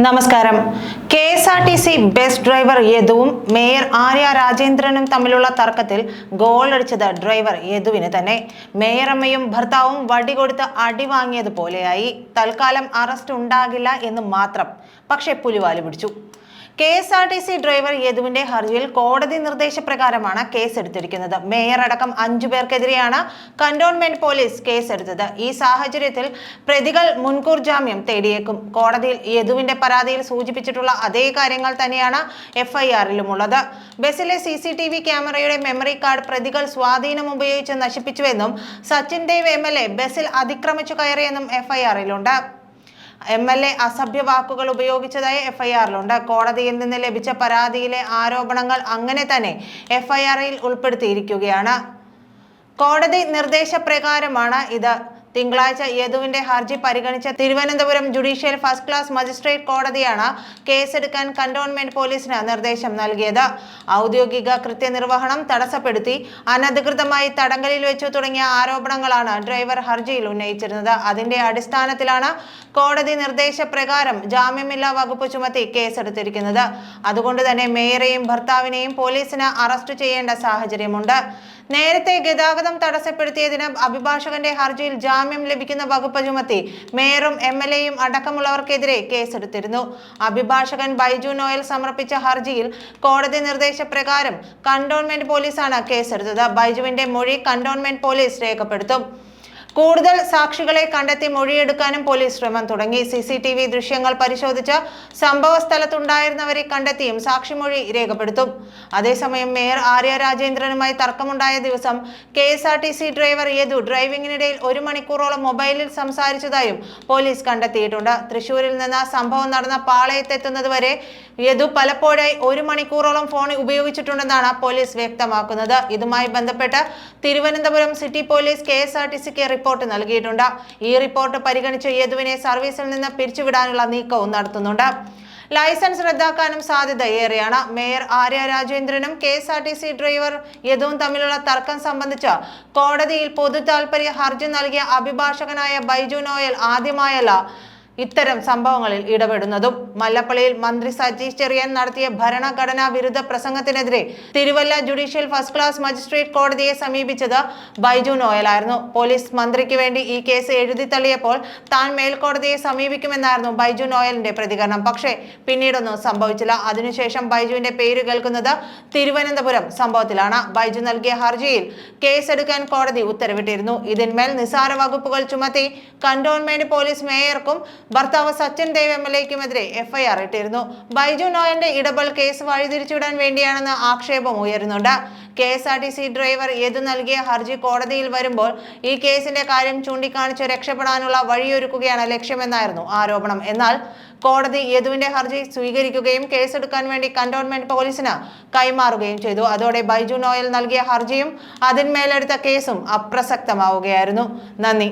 നമസ്കാരം. KSRTC bus driver യദുവും mayor Arya രാജേന്ദ്രനും തമ്മിലുള്ള തർക്കത്തിൽ ഗോളടിച്ചത് ഡ്രൈവർ യദുവിന് തന്നെ. മേയറമ്മയും ഭർത്താവും വടി കൊടുത്ത് അടി വാങ്ങിയതുപോലെയായി. തൽക്കാലം അറസ്റ്റ് ഉണ്ടാകില്ല എന്ന് മാത്രം. പക്ഷേ പുലിവാല് പിടിച്ചു. കെ.എസ്.ആർ.ടി.സി ഡ്രൈവർ യദുവിന്റെ ഹർജിയിൽ കോടതി നിർദ്ദേശപ്രകാരമാണ് കേസെടുത്തിരിക്കുന്നത്. മേയർ അടക്കം 5 പേർക്കെതിരെയാണ് കന്റോൺമെന്റ് പോലീസ് കേസെടുത്തത്. ഈ സാഹചര്യത്തിൽ പ്രതികൾ മുൻകൂർ ജാമ്യം തേടിയേക്കും. കോടതിയിൽ യദുവിന്റെ പരാതിയിൽ സൂചിപ്പിച്ചിട്ടുള്ള അതേ കാര്യങ്ങൾ തന്നെയാണ് എഫ്ഐആറിലുമുള്ളത്. ബസിലെ CCTV ക്യാമറയുടെ മെമ്മറി കാർഡ് പ്രതികൾ സ്വാധീനം ഉപയോഗിച്ച് നശിപ്പിച്ചുവെന്നും സച്ചിൻ ദേവ് MLA ബസിൽ അതിക്രമിച്ചു കയറിയെന്നും എഫ്ഐആറിലുണ്ട്. MLA അസഭ്യ വാക്കുകൾ ഉപയോഗിച്ചതായി എഫ്ഐആറിലുണ്ട്. കോടതിയിൽ നിന്ന് ലഭിച്ച പരാതിയിലെ ആരോപണങ്ങൾ അങ്ങനെ തന്നെ എഫ്ഐആറിൽ ഉൾപ്പെടുത്തിയിരിക്കുകയാണ്. കോടതി നിർദ്ദേശപ്രകാരമാണ് ഇത്. തിങ്കളാഴ്ച യദുവിന്റെ ഹർജി പരിഗണിച്ച Thiruvananthapuram judicial first class magistrate കോടതിയാണ് കേസെടുക്കാൻ കന്റോൺമെന്റ് പോലീസിന് നിർദ്ദേശം നൽകിയത്. ഔദ്യോഗിക കൃത്യനിർവഹണം തടസ്സപ്പെടുത്തി, അനധികൃതമായി തടങ്കലിൽ വെച്ചു തുടങ്ങിയ ആരോപണങ്ങളാണ് ഡ്രൈവർ ഹർജിയിൽ ഉന്നയിച്ചിരുന്നത്. അതിന്റെ അടിസ്ഥാനത്തിലാണ് കോടതി നിർദ്ദേശപ്രകാരം ജാമ്യമില്ലാ വകുപ്പ് ചുമത്തി കേസെടുത്തിരിക്കുന്നത്. അതുകൊണ്ട് തന്നെ മേയറെയും ഭർത്താവിനെയും പോലീസിന് അറസ്റ്റ് ചെയ്യേണ്ട സാഹചര്യമുണ്ട്. നേരത്തെ ഗതാഗതം തടസ്സപ്പെടുത്തിയതിന് അഭിഭാഷകന്റെ ഹർജിയിൽ ജാമ്യം ലഭിക്കുന്ന വകുപ്പ് ചുമത്തി മേയറും MLAയും അടക്കമുള്ളവർക്കെതിരെ കേസെടുത്തിരുന്നു. അഭിഭാഷകൻ ബൈജു നോയൽ സമർപ്പിച്ച ഹർജിയിൽ കോടതി നിർദ്ദേശപ്രകാരം കന്റോൺമെന്റ് പോലീസാണ് കേസെടുത്തത്. ബൈജുവിന്റെ മൊഴി കന്റോൺമെന്റ് പോലീസ് രേഖപ്പെടുത്തും. കൂടുതൽ സാക്ഷികളെ കണ്ടെത്തി മൊഴിയെടുക്കാനും പോലീസ് ശ്രമം തുടങ്ങി. CCTV ദൃശ്യങ്ങൾ പരിശോധിച്ച് സംഭവ സ്ഥലത്തുണ്ടായിരുന്നവരെ കണ്ടെത്തിയും സാക്ഷിമൊഴി രേഖപ്പെടുത്തും. അതേസമയം മേയർ ആര്യ രാജേന്ദ്രനുമായി തർക്കമുണ്ടായ ദിവസം KSRTC ഡ്രൈവർ യദു ഡ്രൈവിംഗിനിടയിൽ 1 മണിക്കൂറോളം മൊബൈലിൽ സംസാരിച്ചതായും പോലീസ് കണ്ടെത്തിയിട്ടുണ്ട്. തൃശൂരിൽ നിന്ന് സംഭവം നടന്ന പാളയത്തെത്തുന്നതുവരെ യദു പലപ്പോഴായി 1 മണിക്കൂറോളം ഫോൺ ഉപയോഗിച്ചിട്ടുണ്ടെന്നാണ് പോലീസ് വ്യക്തമാക്കുന്നത്. ഇതുമായി ബന്ധപ്പെട്ട് തിരുവനന്തപുരം സിറ്റി പോലീസ് KSRTCക്ക് റിപ്പോർട്ട് നൽകിയിട്ടുണ്ട്. ഈ റിപ്പോർട്ട് പരിഗണിച്ച് യദുവിനെ സർവീസിൽ നിന്ന് പിരിച്ചുവിടാനുള്ള നീക്കവും നടത്തുന്നുണ്ട്. ലൈസൻസ് റദ്ദാക്കാനും സാധ്യത ഏറെയാണ്. മേയർ ആര്യ രാജേന്ദ്രനും KSRTC ഡ്രൈവർ യദുവും തമ്മിലുള്ള തർക്കം സംബന്ധിച്ച് കോടതിയിൽ പൊതു താൽപര്യ ഹർജി നൽകിയ അഭിഭാഷകനായ ബൈജു നോയൽ ആദ്യമായല്ല ഇത്തരം സംഭവങ്ങളിൽ ഇടപെടുന്നതും. മല്ലപ്പള്ളിയിൽ മന്ത്രി സജീഷ് ചെറിയാൻ നടത്തിയ ഭരണഘടനാ വിരുദ്ധ പ്രസംഗത്തിനെതിരെ Thiruvalla judicial first class magistrate കോടതിയെ സമീപിച്ചത് ബൈജു നോയലായിരുന്നു. പോലീസ് മന്ത്രിക്ക് വേണ്ടി ഈ കേസ് എഴുതി തള്ളിയപ്പോൾ താൻ മേൽക്കോടതിയെ സമീപിക്കുമെന്നായിരുന്നു ബൈജു നോയലിന്റെ പ്രതികരണം. പക്ഷേ പിന്നീടൊന്നും സംഭവിച്ചില്ല. അതിനുശേഷം ബൈജുവിന്റെ പേര് കേൾക്കുന്നത് തിരുവനന്തപുരം സംഭവത്തിലാണ്. ബൈജു നൽകിയ ഹർജിയിൽ കേസെടുക്കാൻ കോടതി ഉത്തരവിട്ടിരുന്നു. ഇതിന്മേൽ നിസാര വകുപ്പുകൾ ചുമത്തി കന്റോൺമെന്റ് പോലീസ് മേയർക്കും ഭർത്താവ് സച്ചിൻ ദേവ് MLAയ്ക്കുമെതിരെ എഫ്ഐആർ ഇട്ടിരുന്നു. ബൈജു നോയലിന്റെ ഇടപെടൽ കേസ് വഴിതിരിച്ചുവിടാൻ വേണ്ടിയാണെന്ന് ആക്ഷേപം ഉയരുന്നുണ്ട്. KSRTC ഡ്രൈവർ യദു നൽകിയ ഹർജി കോടതിയിൽ വരുമ്പോൾ ഈ കേസിന്റെ കാര്യം ചൂണ്ടിക്കാണിച്ച് രക്ഷപ്പെടാനുള്ള വഴിയൊരുക്കുകയാണ് ലക്ഷ്യമെന്നായിരുന്നു ആരോപണം. എന്നാൽ കോടതി യദുവിന്റെ ഹർജി സ്വീകരിക്കുകയും കേസെടുക്കാൻ വേണ്ടി കന്റോൺമെന്റ് പോലീസിന് കൈമാറുകയും ചെയ്തു. അതോടെ ബൈജു നോയൽ നൽകിയ ഹർജിയും അതിന്മേലെടുത്ത കേസും അപ്രസക്തമാവുകയായിരുന്നു. നന്ദി.